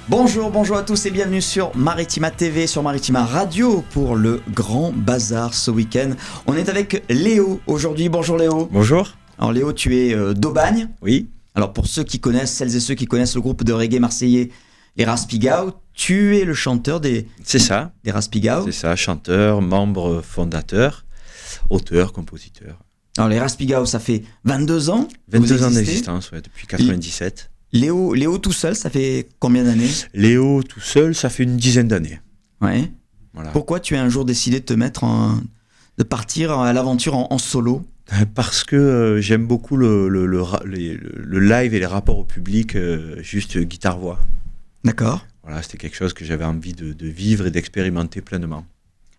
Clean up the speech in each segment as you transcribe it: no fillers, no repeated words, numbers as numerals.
Bonjour à tous et bienvenue sur Maritima TV, sur Maritima Radio pour le Grand Bazar ce week-end. On est avec Léo aujourd'hui. Bonjour Léo. Bonjour. Alors Léo, tu es d'Aubagne. Oui. Alors pour celles et ceux qui connaissent le groupe de reggae marseillais, les Raspigao, tu es le chanteur des Raspigao. C'est ça, chanteur, membre fondateur, auteur, compositeur. Alors les Raspigao, ça fait 22 ans. 22 ans d'existence, ouais, depuis 97. Léo tout seul, ça fait combien d'années ? Léo tout seul, ça fait une dizaine d'années. Ouais. Voilà. Pourquoi tu as un jour décidé de partir à l'aventure en solo ? Parce que j'aime beaucoup le live et les rapports au public, juste guitare-voix. D'accord. Voilà, c'était quelque chose que j'avais envie de vivre et d'expérimenter pleinement.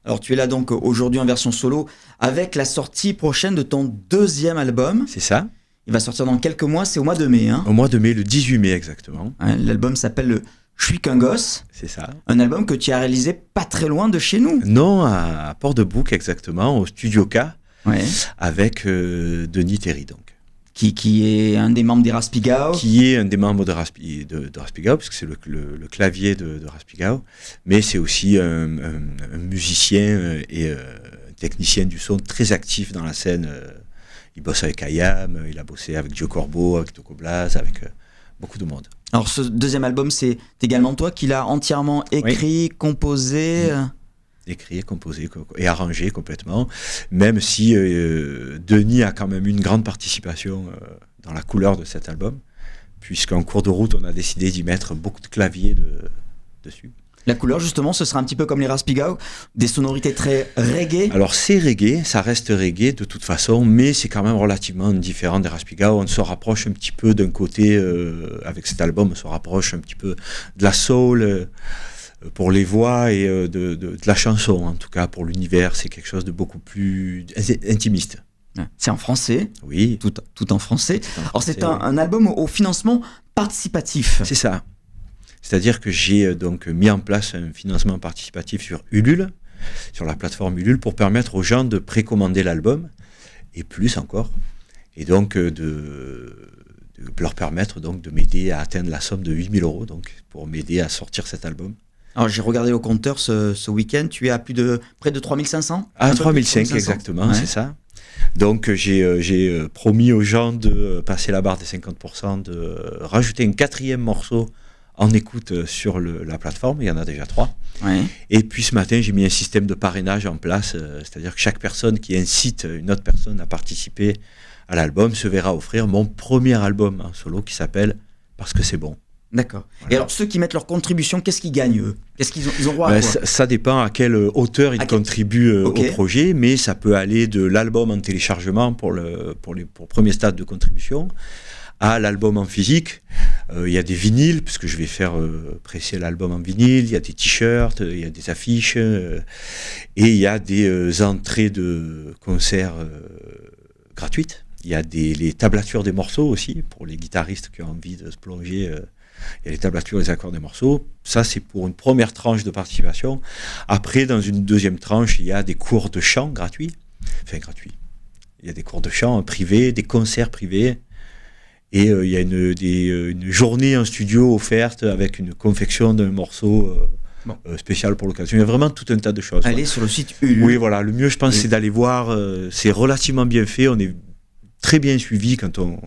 Alors tu es là donc aujourd'hui en version solo avec la sortie prochaine de ton deuxième album. C'est ça. Il va sortir dans quelques mois, c'est au mois de mai. Au mois de mai, le 18 mai exactement. Ouais, l'album s'appelle le Je suis qu'un gosse. C'est ça. Un album que tu as réalisé pas très loin de chez nous. Non, à Port-de-Bouc exactement, au Studio K, avec Denis Terry donc. Qui est un des membres des Raspigao. Qui est un des membres de Raspigao, puisque c'est le clavier de Raspigao, mais c'est aussi un musicien et technicien du son très actif dans la scène. Il bosse avec Ayam, il a bossé avec Joe Corbeau, avec Toko Blas, avec beaucoup de monde. Alors ce deuxième album, c'est également toi qui l'as entièrement écrit, composé Écrit, composé et arrangé complètement, même si Denis a quand même une grande participation dans la couleur de cet album, puisqu'en cours de route, on a décidé d'y mettre beaucoup de claviers dessus. La couleur, justement, ce sera un petit peu comme les Raspigao, des sonorités très reggae. Alors c'est reggae, ça reste reggae de toute façon, mais c'est quand même relativement différent des Raspigao. On se rapproche un petit peu d'un côté, avec cet album, on se rapproche un petit peu de la soul pour les voix et de la chanson, en tout cas pour l'univers, c'est quelque chose de beaucoup plus intimiste. C'est en français. Oui. Tout en français. Alors c'est un album au financement participatif. C'est ça. C'est-à-dire que j'ai donc mis en place un financement participatif sur Ulule, sur la plateforme Ulule, pour permettre aux gens de précommander l'album, et plus encore, et donc de leur permettre donc de m'aider à atteindre la somme de 8 000 €, donc, pour m'aider à sortir cet album. Alors j'ai regardé au compteur ce week-end, tu es à près de 3 500 ? À 3 500 exactement, c'est ça. Donc j'ai promis aux gens de passer la barre des 50%, de rajouter un 4e morceau en écoute sur la plateforme, il y en a déjà 3. Ouais. Et puis ce matin, j'ai mis un système de parrainage en place, c'est-à-dire que chaque personne qui incite une autre personne à participer à l'album se verra offrir mon premier album en solo qui s'appelle « Parce que c'est bon ». D'accord. Voilà. Et alors ceux qui mettent leur contribution, qu'est-ce qu'ils gagnent eux ? Qu'est-ce qu'ils ont droit à quoi ? Ça dépend à quelle hauteur ils contribuent au projet, mais ça peut aller de l'album en téléchargement pour premier stade de contribution, à l'album en physique. Il y a des vinyles, puisque je vais faire presser l'album en vinyle, il y a des t-shirts, il y a des affiches, et il y a des entrées de concerts gratuites. Il y a les tablatures des morceaux aussi, pour les guitaristes qui ont envie de se plonger. Il y a les tablatures, les accords des morceaux. Ça, c'est pour une première tranche de participation. Après, dans une deuxième tranche, il y a des cours de chant gratuits. Enfin, gratuits. Il y a des cours de chant privés, des concerts privés. Et il y a une journée en studio offerte avec une confection d'un morceau spécial pour l'occasion. Il y a vraiment tout un tas de choses. Allez sur le site Ulule. Oui, voilà. Le mieux, je pense, c'est d'aller voir. C'est relativement bien fait. On est très bien suivi quand on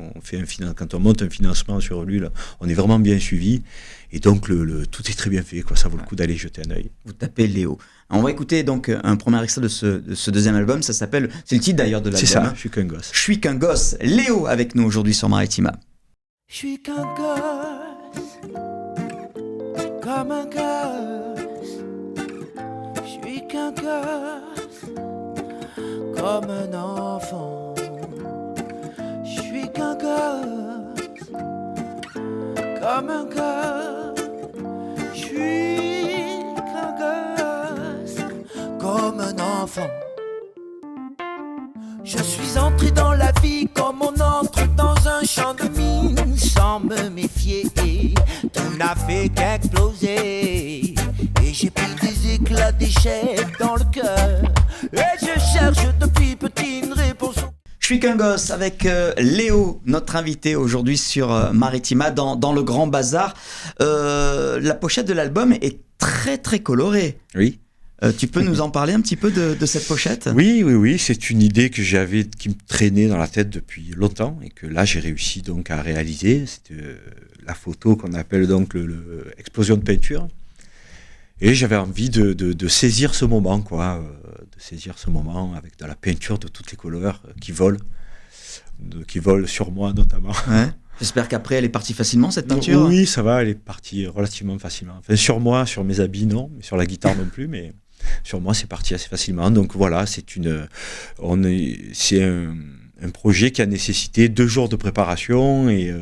monte un financement sur Ulule. On est vraiment bien suivi. Et donc, tout est très bien fait, quoi. Ça vaut le coup d'aller jeter un œil. Vous tapez Léo. On va écouter donc un premier extrait de ce deuxième album. Ça s'appelle, c'est le titre d'ailleurs de l'album. C'est ça, Je suis qu'un gosse. Je suis qu'un gosse. Léo avec nous aujourd'hui sur Maritima. Je suis qu'un gosse, comme un gosse. Je suis qu'un gosse, comme un enfant. Je suis qu'un gosse, comme un gosse. Je suis qu'un gosse, comme un enfant. Je suis entré dans la vie comme on entre dans un champ de mine, sans me méfier. Tout n'a fait qu'exploser, et j'ai pris des éclats d'échec dans le cœur. Et je cherche depuis petit une réponse. Je suis qu'un gosse avec Léo, notre invité aujourd'hui sur Maritima dans le Grand Bazar. La pochette de l'album est très très colorée. Oui. Tu peux nous en parler un petit peu de cette pochette ? Oui, c'est une idée que j'avais, qui me traînait dans la tête depuis longtemps et que là j'ai réussi donc à réaliser. C'est la photo qu'on appelle donc le explosion de peinture. Et j'avais envie de saisir ce moment, quoi, de saisir ce moment avec de la peinture de toutes les couleurs qui volent sur moi notamment. Ouais. J'espère qu'après elle est partie facilement cette peinture. Oui, ça va, elle est partie relativement facilement. Enfin, sur moi, sur mes habits non, mais sur la guitare non plus, mais sur moi c'est parti assez facilement. Donc voilà, c'est un projet qui a nécessité 2 jours de préparation et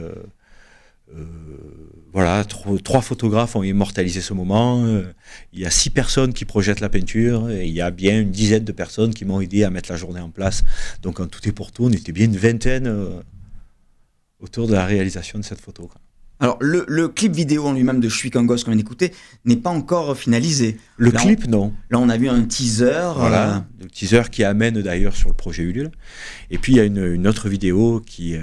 voilà, 3 photographes ont immortalisé ce moment. Il y a 6 personnes qui projettent la peinture et il y a bien une dizaine de personnes qui m'ont aidé à mettre la journée en place. Donc en tout et pour tout, on était bien une vingtaine autour de la réalisation de cette photo, quoi. Alors le clip vidéo en lui-même de Je suis qu'un gosse qu'on vient d'écouter n'est pas encore finalisé. Non. Là on a vu un teaser. Voilà, le teaser qui amène d'ailleurs sur le projet Ulule. Et puis il y a une autre vidéo qui,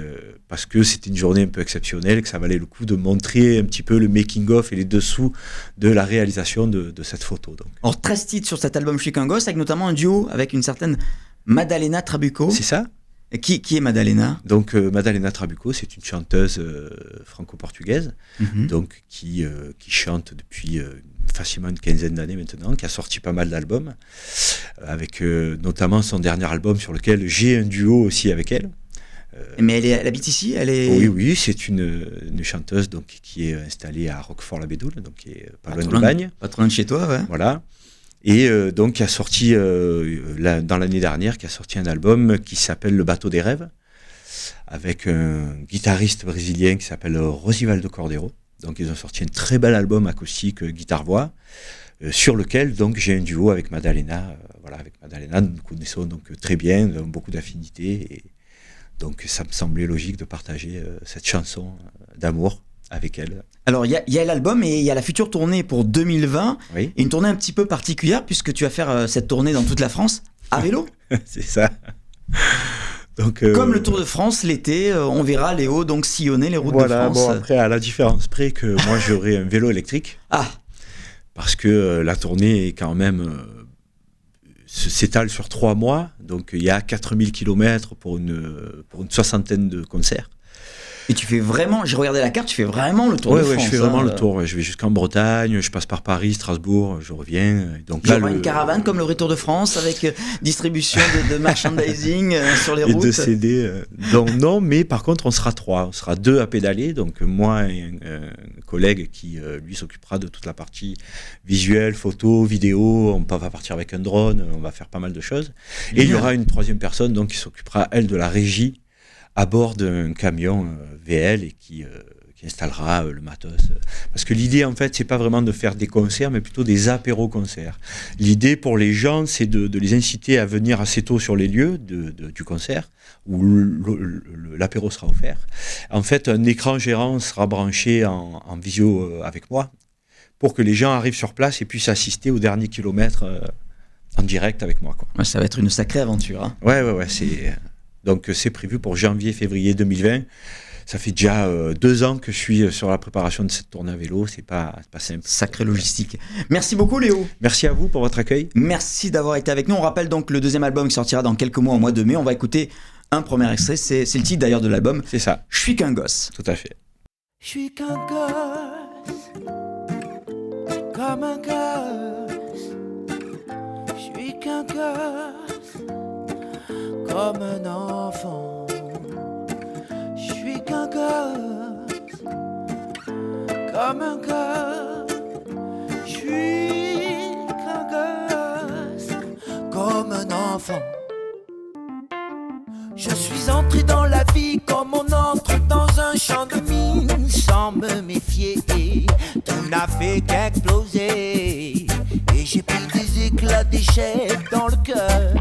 parce que c'était une journée un peu exceptionnelle, que ça valait le coup de montrer un petit peu le making-of et les dessous de la réalisation de cette photo. Donc. Alors 13 titres sur cet album Je suis qu'un gosse, avec notamment un duo avec une certaine Maddalena Trabucco. C'est ça ? Qui est Maddalena ? Donc Maddalena Trabucco, c'est une chanteuse franco-portugaise, donc qui chante depuis facilement une quinzaine d'années maintenant, qui a sorti pas mal d'albums, avec notamment son dernier album sur lequel j'ai un duo aussi avec elle. Mais elle habite ici, elle est... Oui, c'est une chanteuse donc, qui est installée à Roquefort-la-Bédoule, donc qui est pas loin de Bagne. Pas trop loin de chez toi, ouais. Voilà. Et donc qui a sorti dans l'année dernière, qui a sorti un album qui s'appelle Le Bateau des Rêves, avec un guitariste brésilien qui s'appelle Rosivaldo Cordeiro. Donc ils ont sorti un très bel album acoustique guitare-voix, sur lequel donc j'ai un duo avec Maddalena. Voilà, avec Maddalena, nous nous connaissons donc très bien, nous avons beaucoup d'affinités, et donc ça me semblait logique de partager cette chanson d'amour avec elle. Alors, il y a l'album et il y a la future tournée pour 2020. Oui. Et une tournée un petit peu particulière puisque tu vas faire cette tournée dans toute la France à vélo. C'est ça. Donc, comme le Tour de France l'été, on verra Léo donc sillonner les routes de France. Bon, après, à la différence près que moi j'aurai un vélo électrique. Ah. Parce que la tournée est quand même s'étale sur 3 mois. Donc il y a 4000 km pour une soixantaine de concerts. Et tu fais vraiment, j'ai regardé la carte, tu fais vraiment le tour de France. Oui, je fais vraiment le tour. Je vais jusqu'en Bretagne, je passe par Paris, Strasbourg, je reviens. Donc là, une caravane comme le Retour de France avec distribution de merchandising sur les routes. Et de CD. Donc non, mais par contre, on sera 3. On sera 2 à pédaler. Donc moi et un collègue qui, lui, s'occupera de toute la partie visuelle, photo, vidéo. On va partir avec un drone, on va faire pas mal de choses. Et il y aura une 3e personne donc, qui s'occupera, elle, de la régie à bord d'un camion VL et qui installera le matos. Parce que l'idée, en fait, c'est pas vraiment de faire des concerts, mais plutôt des apéro-concerts. L'idée pour les gens, c'est de les inciter à venir assez tôt sur les lieux du concert, où l'apéro sera offert. En fait, un écran gérant sera branché en visio avec moi, pour que les gens arrivent sur place et puissent assister au dernier kilomètre en direct avec moi, quoi. Ouais, ça va être une sacrée aventure. Hein. Ouais, donc c'est prévu pour janvier-février 2020. Ça fait déjà 2 ans que je suis sur la préparation de cette tournée à vélo. C'est pas simple. Sacrée logistique. Merci beaucoup Léo. Merci à vous pour votre accueil. Merci d'avoir été avec nous. On rappelle donc le 2e album qui sortira dans quelques mois au mois de mai. On va écouter un premier extrait. C'est le titre d'ailleurs de l'album. C'est ça. Je suis qu'un gosse. Tout à fait. Je suis qu'un gosse, comme un gosse. Je suis qu'un gosse, comme un enfant. Je suis qu'un gosse, comme un gosse. Je suis qu'un gosse, comme un enfant. Je suis entré dans la vie comme on entre dans un champ de mine, sans me méfier. Tout n'a fait qu'exploser, et j'ai pris des éclats d'échec dans le cœur.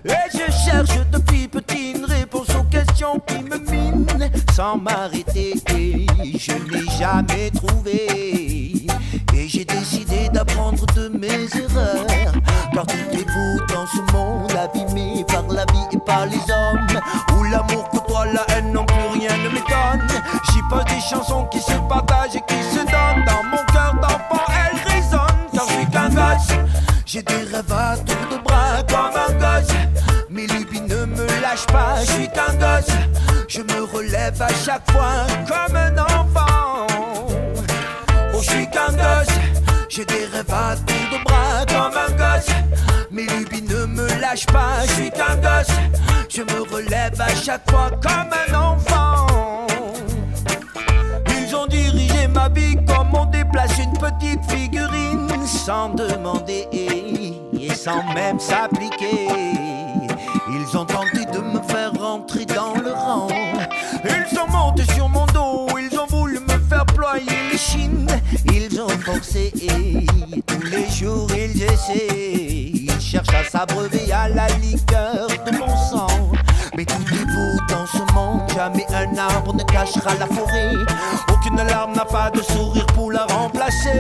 Et je cherche depuis petit une réponse aux questions qui me minent sans m'arrêter. Je n'ai jamais trouvé, et j'ai décidé d'apprendre de mes erreurs. Car tout est beau dans ce monde abîmé par la vie et par les hommes, où l'amour côtoie la haine, non plus rien ne m'étonne. J'y pose des chansons qui se partagent et qui se donnent. Dans mon cœur d'enfant elles résonnent. Car je suis qu'un gosse, j'ai des rêves à tour de bras comme un gosse. Mes lubies ne me lâchent pas, je suis qu'un gosse. Je me relève à chaque fois comme un enfant. Oh, je suis qu'un gosse, j'ai des rêves à tour de bras comme un gosse. Mes lubies ne me lâchent pas, je suis qu'un gosse. Je me relève à chaque fois comme un enfant. Ils ont dirigé ma vie comme on déplace une petite figurine, sans demander et sans même s'appliquer. Ils ont tenté de me faire rentrer dans le rang. Ils sont montés sur mon dos, ils ont voulu me faire ployer les chines. Ils ont forcé et tous les jours ils essaient. Ils cherchent à s'abreuver à la liqueur de mon sang. Mais tout est beau dans ce monde, jamais un arbre ne cachera la forêt. Aucune larme n'a pas de sourire pour la remplacer.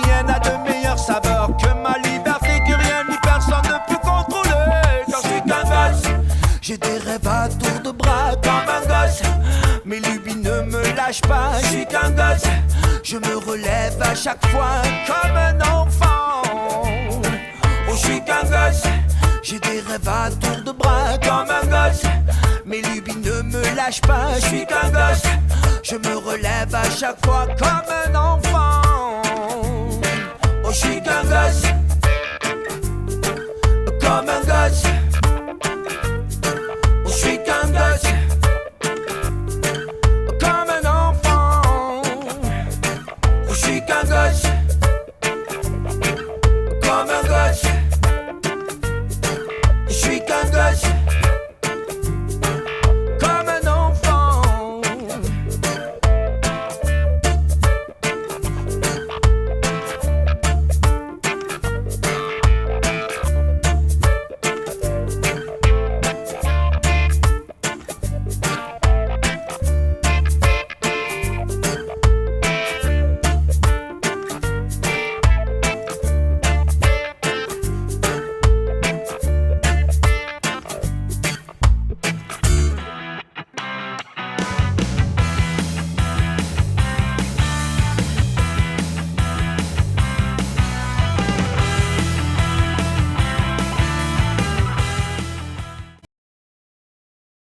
Rien n'a de meilleure saveur que ma liberté, que rien ni personne ne peut contrôler. Car je suis qu'un gosse, j'ai des rêves à tour de bras comme un gosse. Mes lubies ne me lâchent pas, je suis qu'un gosse. Je me relève à chaque fois comme un enfant. Oh, je suis qu'un gosse, j'ai des rêves à tour de bras comme un gosse. Mes lubies ne me lâchent pas, je suis qu'un gosse. Je me relève à chaque fois comme un enfant. Oh, je suis qu'un gosse, comme un gosse.